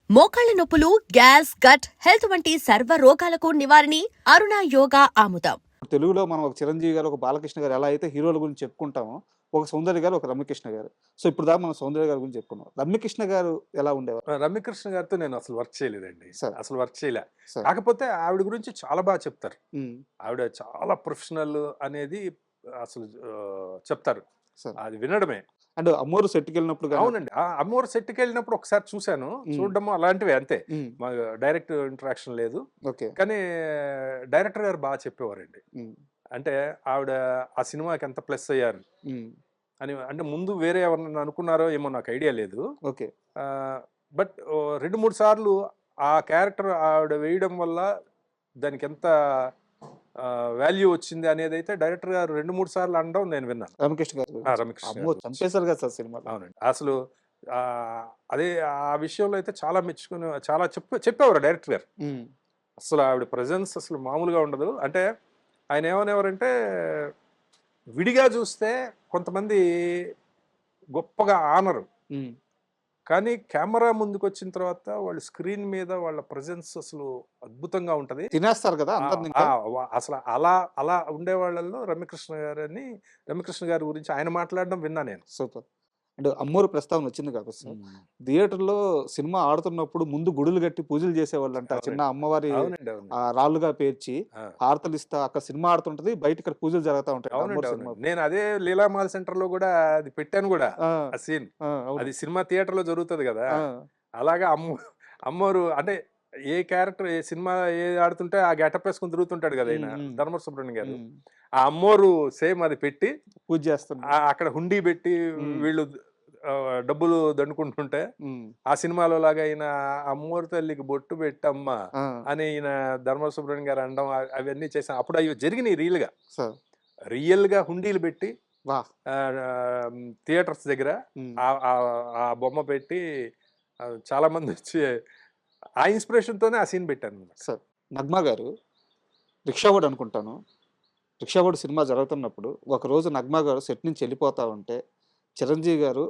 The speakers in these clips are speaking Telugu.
మోకాళ్ల నొప్పులు, గ్యాస్, గట్ హెల్త్ వంటి సర్వ రోగాలకు నివారణి అరుణ యోగా ఆముదం. తెలుగులో మనం ఒక చిరంజీవి గారు, ఒక బాలకృష్ణ గారు ఎలా అయితే హీరోల గురించి చెప్పుకుంటామో, ఒక సౌందర్య గారు, ఒక రమ్యకృష్ణ గారు. సో ఇప్పుడు దాకా మనం సౌందర్య గారి గురించి చెప్పుకున్నాం. రమ్యకృష్ణ గారు ఎలా ఉండేవారు? రమ్యకృష్ణ గారితో నేను అసలు వర్క్ చేయలేదండి. సార్. అసలు వర్క్ చేయలే. సార్. కాకపోతే ఆవిడ గురించి చాలా బాగా చెప్తారు. హ్మ్. ఆవిడ చాలా ప్రొఫెషనల్ అనేది అసలు చెప్తారు. సార్. అది వినడమే. అంటే అమ్మోరు సెట్‌కెళ్ళినప్పుడు గాని అవునండి. అమ్మోరు సెట్‌కి వెళ్ళినప్పుడు ఒకసారి చూశాను. చూడడము అలాంటివే అంతే. హ్మ్. మా డైరెక్ట్ ఇంటరాక్షన్ లేదు. ఓకే. కానీ డైరెక్టర్ గారు బాగా చెప్పేవారండి. హ్మ్. అంటే ఆవిడ ఆ సినిమాకి ఎంత ప్లస్ అయ్యారు హ్మ్. అని. అంటే ముందు వేరే ఎవరినైనా అనుకున్నారో ఏమో నాకు ఐడియా లేదు. ఓకే. బట్ 2, 3 సార్లు ఆ క్యారెక్టర్ ఆవిడ వేయడం వల్ల దానికి ఎంత వాల్యూ వచ్చింది అనేది అయితే డైరెక్టర్ గారు 2, 3 సార్లు అనడం నేను విన్నాను. రమ్యకృష్ణ గారు గురించి. రమకృష్ణ అమ్మో! చంపేశారు కదా సార్ సినిమాలో. అవునండి. అసలు అదే ఆ విషయంలో అయితే చాలా మెచ్చుకుని చాలా చెప్పేవారు డైరెక్టర్ గారు. హ్మ్. అసలు ఆవిడ ప్రెజెన్స్ అసలు మామూలుగా ఉండదు. అంటే ఆయన ఏమనేవారంటే విడిగా చూస్తే కొంతమంది గొప్పగా ఆనరు. హ్మ్. కానీ కెమెరా ముందుకొచ్చిన తర్వాత వాళ్ళ స్క్రీన్ మీద వాళ్ళ ప్రెజెన్స్ అసలు అద్భుతంగా ఉంటది. తినేస్తారు కదా అందరిని ఇంకా. అసలు అలా అలా ఉండేవాళ్ళలో రమ్యకృష్ణ గారి గురించి ఆయన మాట్లాడడం విన్నా నేను. సూపర్. అంటే అమ్మోరు ప్రస్తావన వచ్చింది కాబట్టి సార్, థియేటర్‌లో సినిమా ఆడుతున్నప్పుడు ముందు గుడులు కట్టి పూజలు చేసేవాళ్ళంట. చిన్న అమ్మవారి అవునండి. అవును. రాళ్ళుగా పేర్చి ఆ. హారతలిస్తా అక్కడ సినిమా ఆడుతుంటది. బయట ఇక్కడ పూజలు జరుగుతా ఉంటాయి. అవునండి. అమ్మోరు అవునండి. సినిమా. నేను అదే లీలామాల్ సెంటర్ లో కూడా అది పెట్టాను కూడా ఆ! ఆ సీన్. ఆ! అవును. అది సినిమా థియేటర్ లో జరుగుతుంది కదా. ఆ! అలాగా అమ్మోరు అంటే ఏ క్యారెక్టర్ ఏ సినిమా ఆడుతుంటే ఆ గెటప్ వేసుకుని తిరుగుతుంటాడు కదా ఆయన ధర్మ సుబ్రహ్మణ్యం గారు. ఆ అమ్మోరు సేమ్ అది పెట్టి పూజ చేస్తున్నా. అక్కడ హుండీ పెట్టి వీళ్ళు డబ్బులు దండుకుంటుంటే ఆ సినిమాలో లాగా ఈయన అమ్మోరు తల్లికి బొట్టు పెట్టమ్మ అని ఈయన ధర్మ సుబ్రహ్మణ్యం గారు అనడం అవన్నీ చేశాను. అప్పుడు అవి జరిగినాయి రియల్ గా హుండీలు పెట్టి థియేటర్స్ దగ్గర ఆ బొమ్మ పెట్టి చాలా మంది వచ్చి ఆ ఇన్స్పిరేషన్ తోనే ఆ సీన్ పెట్టాను సార్. నగ్మా గారు రిక్షావాడు అనుకుంటాను. రిక్షావాడు సినిమా జరుగుతున్నప్పుడు ఒకరోజు నగ్మా గారు సెట్ నుంచి వెళ్ళిపోతా ఉంటే చిరంజీవి గారు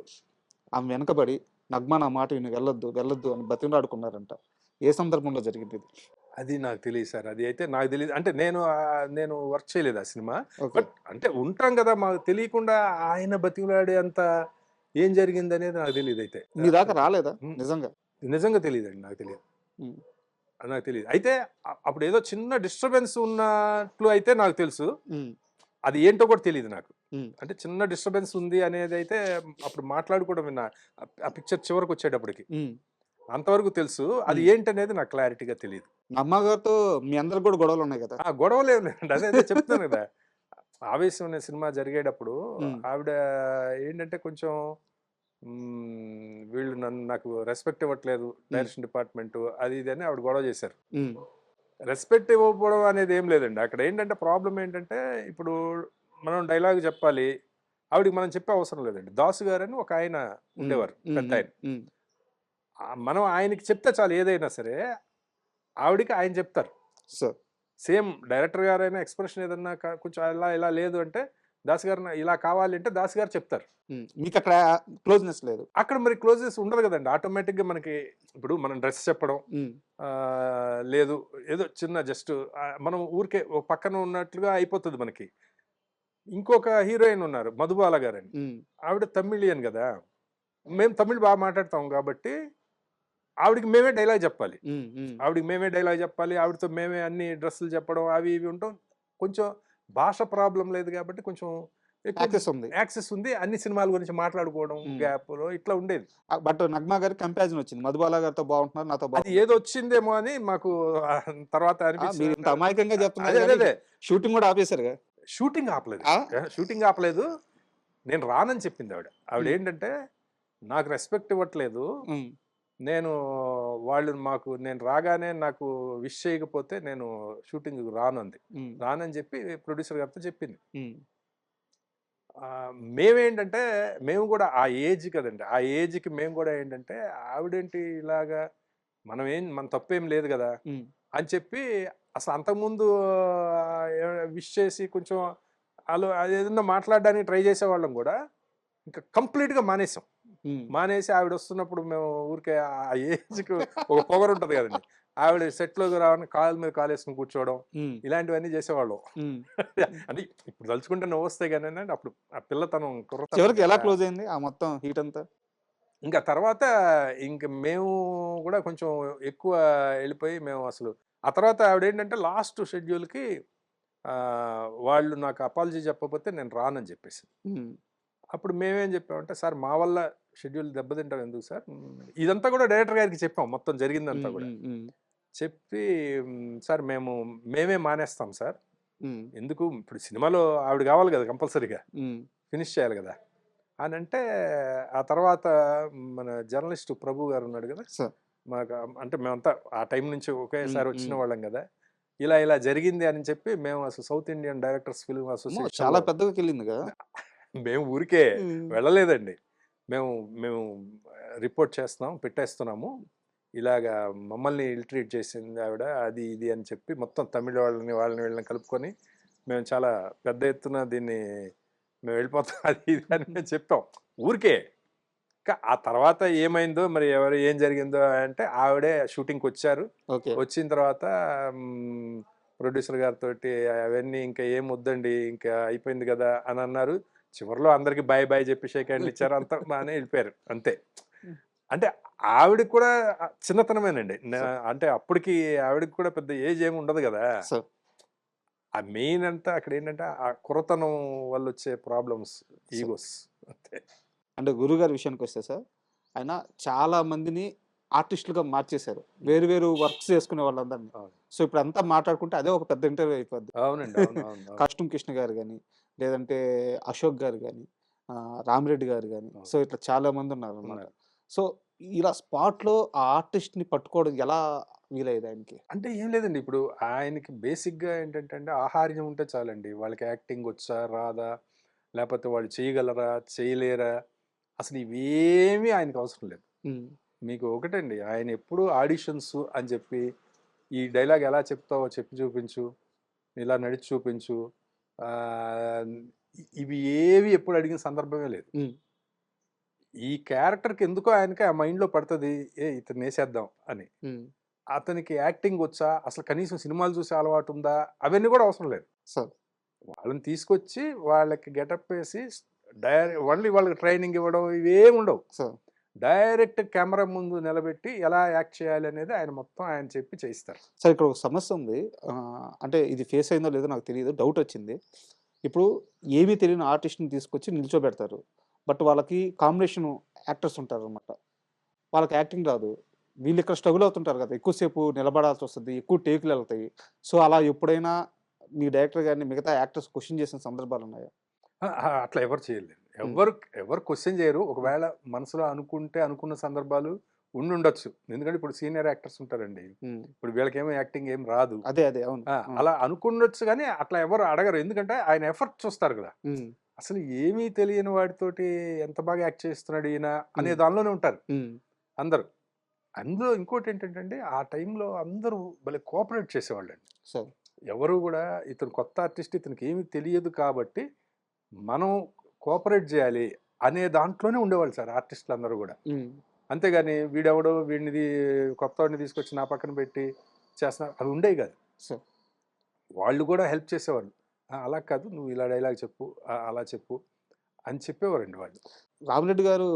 ఆమె వెనకబడి నగ్మా నా మాట విని వెళ్ళొద్దు వెళ్ళొద్దు అని బతిమలాడుకున్నారంట. ఏ సందర్భంలో జరిగింది ఇది? అది నాకు తెలియదు సార్. అది అయితే నాకు తెలియదు. అంటే నేను వర్క్ చేయలేదు ఆ సినిమా. ఓకే. బట్ అంటే ఉంటాం కదా, మాకు తెలియకుండా ఆయన బతిమలాడే అంత ఏం జరిగింది అనేది నాకు తెలియదు. అయితే మీ దాకా రాలేదా నిజంగా? నిజంగా తెలియదండి. నాకు తెలియదు. హ్మ్. నాకు తెలియదు. అయితే అప్పుడు ఏదో చిన్న డిస్టర్బెన్స్ ఉన్నట్లు అయితే నాకు తెలుసు. అది ఏంటో కూడా తెలియదు నాకు. అంటే చిన్న డిస్టర్బెన్స్ ఉంది అనేది అయితే అప్పుడు మాట్లాడుకోవడం విన్నా ఆ పిక్చర్ చివరికి వచ్చేటప్పటికి. అంతవరకు తెలుసు. అది ఏంటనేది నాకు క్లారిటీగా తెలియదు. అమ్మగారితో మీ అందరికి కూడా గొడవలు ఉన్నాయి కదా? గొడవలు ఏమి లేదండి. అదే చెప్తున్నాను కదా. ఆవేశం అనే సినిమా జరిగేటప్పుడు ఆవిడ ఏంటంటే కొంచెం వీళ్ళు నాకు రెస్పెక్ట్ ఇవ్వట్లేదు డైరెక్షన్ డిపార్ట్మెంట్ అది ఇది అని ఆవిడ గొడవ చేశారు. రెస్పెక్ట్ ఇవ్వకపోవడం అనేది ఏం లేదండి. అక్కడ ఏంటంటే ప్రాబ్లం ఏంటంటే ఇప్పుడు మనం డైలాగ్ చెప్పాలి, ఆవిడకి మనం చెప్పే అవసరం లేదండి. దాసు గారు అని ఒక ఆయన ఉండేవారు, పెద్ద ఆయన. మనం ఆయనకి చెప్తే చాలు ఏదైనా సరే, ఆవిడకి ఆయన చెప్తారు. సేమ్ డైరెక్టర్ గారైనా ఎక్స్ప్రెషన్ ఏదన్నా కొంచెం ఇలా ఇలా లేదు అంటే దాస్ గారు ఇలా కావాలి అంటే దాస్ గారు చెప్తారు. మీకు అక్కడ క్లోజ్నెస్ లేదు. అక్కడ మరి క్లోజ్నెస్ ఉండదు కదండి. ఆటోమేటిక్ గా మనకి ఇప్పుడు మనం డ్రెస్ చెప్పడం లేదు, ఏదో చిన్న జస్ట్ మనం ఊరికే పక్కన ఉన్నట్లుగా అయిపోతుంది మనకి. ఇంకొక హీరోయిన్ ఉన్నారు మధుబాల గారని, ఆవిడ తమిళియన్ కదా, మేము తమిళ్ బాగా మాట్లాడతాం కాబట్టి ఆవిడకి మేమే డైలాగ్ చెప్పాలి. ఆవిడతో మేమే అన్ని డ్రెస్సులు చెప్పడం అవి ఇవి ఉంటాం. కొంచెం భాష ప్రాబ్లం లేదు కాబట్టి కొంచెం యాక్సెస్ ఉంది. అన్ని సినిమాల గురించి మాట్లాడుకోవడం గ్యాప్ లో ఇట్లా ఉండేది. బట్ నగ్మా గారి కంపారిజన్ వచ్చింది, మధుబాల గారితో బాగుంటున్నారు, నాతో అది ఏదో వచ్చిందేమో అని మాకు తర్వాత అనిపించింది. అమాయకంగా చెప్తున్నారు. షూటింగ్ కూడా ఆపేశారు. షూటింగ్ ఆపలేదు. నేను రానని చెప్పింది ఆవిడ ఏంటంటే నాకు రెస్పెక్ట్ ఇవ్వట్లేదు, నేను నేను రాగానే నాకు విష్ చేయకపోతే నేను షూటింగ్ రానని చెప్పి ప్రొడ్యూసర్ గారితో చెప్పింది. మేమేంటంటే మేము కూడా ఆ ఏజ్ కదండి, ఆ ఏజ్కి మేము కూడా ఏంటంటే ఆవిడేంటి ఇలాగా మన తప్పేం లేదు కదా అని చెప్పి అసలు అంతకుముందు విష్ చేసి కొంచెం వాళ్ళు ఏదన్నా మాట్లాడడానికి ట్రై చేసేవాళ్ళం కూడా ఇంకా కంప్లీట్గా మానేసాం. ఉమ్, మానేసి ఆవిడ వస్తున్నప్పుడు మేము ఊరికే ఆ ఏజ్కి ఒక పొగరు ఉంటుంది కదండి, ఆవిడ సెట్లోకి రావడానికి కాళ్ళ మీద కాలు వేసుకుని కూర్చోవడం, ఉమ్, ఇలాంటివన్నీ చేసేవాళ్ళం. ఉమ్. అంటే ఇప్పుడు తలుచుకుంటే నవ్వు వస్తాయి కానీ అప్పుడు ఆ పిల్లతనం కుర్రతనం చివరికి ఎలా కదా. క్లోజ్ అయింది ఆ మొత్తం హీట్ అంతా? ఇంకా తర్వాత ఇంక మేము కూడా కొంచెం ఎక్కువ వెళ్ళిపోయి మేము అసలు ఆ తర్వాత ఆవిడ ఏంటంటే లాస్ట్ షెడ్యూల్కి వాళ్ళు నాకు అపాలజీ చెప్పకపోతే నేను రానని చెప్పేసి. ఉమ్, అప్పుడు మేమేం చెప్పామంటే, సార్ మా వల్ల షెడ్యూల్ దెబ్బతింటాం ఎందుకు సార్, ఇదంతా కూడా డైరెక్టర్ గారికి చెప్పాం మొత్తం జరిగిందంతా ఉమ్, కూడా. ఉమ్, ఉమ్, చెప్పి సార్ మేమే మానేస్తాం సార్, ఉమ్, ఎందుకు ఇప్పుడు సినిమాలో ఆవిడ కావాలి కదా కంపల్సరీగా ఉమ్, ఫినిష్ చేయాలి కదా అని అంటే, ఆ తర్వాత మన జర్నలిస్ట్ ప్రభు గారు ఉన్నాడు కదా, సార్. మాకు అంటే మేమంతా ఆ టైం నుంచి ఉమ్, ఒకేసారి వచ్చిన ఉమ్. వాళ్ళం కదా, ఇలా జరిగింది అని చెప్పి మేము అసలు సౌత్ ఇండియన్ డైరెక్టర్స్ ఫిల్మ్ అమ్మో, చాలా అసోసియేషన్లో పెద్దగా వెళ్ళింది కదా. మేము ఊరికే ఉమ్, వెళ్ళలేదండి. మేము మేము రిపోర్ట్ చేస్తున్నాం, పెట్టేస్తున్నాము, ఇలాగా మమ్మల్ని ఇల్ట్రీట్ చేసింది ఆవిడ, అది ఇది అని చెప్పి మొత్తం తమిళ వాళ్ళని వీళ్ళని కలుపుకొని మేము చాలా పెద్ద ఎత్తున దీన్ని మేము వెళ్ళిపోతాం అది ఇది అని మేము చెప్పాం ఊరికే. ఆ తర్వాత ఏమైందో మరి ఏం జరిగిందో అంటే, ఆవిడే షూటింగ్కి వచ్చారు. ఓకే. వచ్చిన తర్వాత ప్రొడ్యూసర్ గారితో అవన్నీ ఇంకా ఏం వద్దండి ఇంకా అయిపోయింది కదా అని అన్నారు. చివరిలో అందరికి బాయ్ బాయ్ చెప్పి షేక్ హ్యాండ్లు ఇచ్చారు, అంతా బాగానే వెళ్ళిపోయారు అంతే. అంటే ఆవిడకి కూడా చిన్నతనమేనండి, అంటే అప్పటికి ఆవిడకి కూడా పెద్ద ఏజ్ ఏమి ఉండదు కదా. సార్. ఆ మెయిన్ అంతా అక్కడ ఏంటంటే ఆ కురతనం వల్ల వచ్చే ప్రాబ్లమ్స్, ఈగోస్ అంతే. అంటే గురుగారి విషయానికి వస్తే సార్, ఆయన చాలా మందిని ఆర్టిస్టులుగా మార్చేశారు, వేరు వేరు వర్క్స్ చేసుకునే వాళ్ళందరినీ. అవును. సో ఇప్పుడు అంతా మాట్లాడుకుంటే అదే ఒక పెద్ద ఇంటర్వ్యూ అయిపోద్ది. అవునండి, అవును అవును అవును. కాస్ట్యూమ్ కృష్ణ గారు కానీ, లేదంటే అశోక్ గారు కానీ, రామిరెడ్డి గారు కానీ, అవును. సో ఇట్లా చాలా మంది ఉన్నారు అన్నమాట. ఉన్నారు. సో ఇలా స్పాట్లో ఆ ఆర్టిస్ట్ని పట్టుకోవడం ఎలా వీలయ్యేది ఆయనకి? అంటే ఏం లేదండి, ఇప్పుడు ఆయనకి బేసిక్గా ఏంటంటే అండి, ఆహార్యం ఉంటే చాలండి, వాళ్ళకి యాక్టింగ్ వచ్చా రాదా, లేకపోతే వాళ్ళు చేయగలరా చేయలేరా, అసలు ఇవేమీ ఆయనకు అవసరం లేదు. ఉమ్, మీకు ఒకటండి, ఆయన ఎప్పుడు ఆడిషన్స్ అని చెప్పి ఈ డైలాగ్ ఎలా చెప్తావో చెప్పి చూపించు, ఇలా నడిచి చూపించు, ఆ, ఇవి ఏవి ఎప్పుడు అడిగిన సందర్భమే లేదు. ఉమ్, ఈ క్యారెక్టర్కి ఎందుకో ఆయనకి ఆ మైండ్లో పడుతుంది, ఇతను వేసేద్దాం అని. ఉమ్, అతనికి యాక్టింగ్ వచ్చా, అసలు కనీసం సినిమాలు చూసే అలవాటు ఉందా, అవన్నీ కూడా అవసరం లేదు. సార్. వాళ్ళని తీసుకొచ్చి వాళ్ళకి గెటప్ వేసి ఓన్లీ వాళ్ళకి ట్రైనింగ్ ఇవ్వడం ఇవేమి ఉండవు. సార్. డైరెక్ట్ కెమెరా ముందు నిలబెట్టి ఎలా యాక్ట్ చేయాలి అనేది ఆయన మొత్తం ఆయన చెప్పి చేయిస్తారు. సార్ ఇక్కడ ఒక సమస్య ఉంది. అంటే ఇది ఫేస్ అయిందో లేదో నాకు తెలియదు, డౌట్ వచ్చింది. ఇప్పుడు ఏమీ తెలియని ఆర్టిస్ట్ని తీసుకొచ్చి నిల్చోబెడతారు, బట్ వాళ్ళకి కాంబినేషన్ యాక్టర్స్ ఉంటారు అనమాట, వాళ్ళకి యాక్టింగ్ రాదు. వీళ్ళు ఇక్కడ స్ట్రగుల్ అవుతుంటారు కదా, ఎక్కువసేపు నిలబడాల్సి వస్తుంది, ఎక్కువ టేకులు వెళ్తాయి. సో అలా ఎప్పుడైనా మీ డైరెక్టర్ గారిని మిగతా యాక్టర్స్ క్వశ్చన్ చేసిన సందర్భాలు ఉన్నాయా? అట్లా ఎవరు చేయలేదు, ఎవరు క్వశ్చన్ చేయరు. ఒకవేళ మనసులో అనుకున్న సందర్భాలు ఉండొచ్చు, ఎందుకంటే ఇప్పుడు సీనియర్ యాక్టర్స్ ఉంటారండి, ఇప్పుడు వీళ్ళకేమో యాక్టింగ్ ఏం రాదు, అదే అదే అవును. అలా అనుకుండొచ్చు, కానీ అట్లా ఎవరు అడగరు, ఎందుకంటే ఆయన ఎఫర్ట్ చూస్తారు కదా. అసలు ఏమీ తెలియని వాడితోటి ఎంత బాగా యాక్ట్ చేస్తున్నాడు ఈయన అనే దానిలోనే ఉంటారు అందరూ. అందులో ఇంకోటి ఏంటంటే ఆ టైంలో అందరూ భలే కోఆపరేట్ చేసేవాళ్ళండి. సార్. ఎవరు కూడా ఇతను కొత్త ఆర్టిస్ట్, ఇతనికి ఏమీ తెలియదు కాబట్టి మనం కోఆపరేట్ చేయాలి అనే దాంట్లోనే ఉండేవాళ్ళు సార్ ఆర్టిస్టులు అందరూ కూడా. అంతేగాని వీడెవడో వీడిని కొత్త వాడిని తీసుకొచ్చి నా పక్కన పెట్టి చేస్తున్నా అవి ఉండేవి కాదు. సార్. వాళ్ళు కూడా హెల్ప్ చేసేవాళ్ళు, అలా కాదు నువ్వు ఇలా డైలాగ్ చెప్పు, అలా చెప్పు అని చెప్పేవారండి వాళ్ళు. రామిరెడ్డి గారు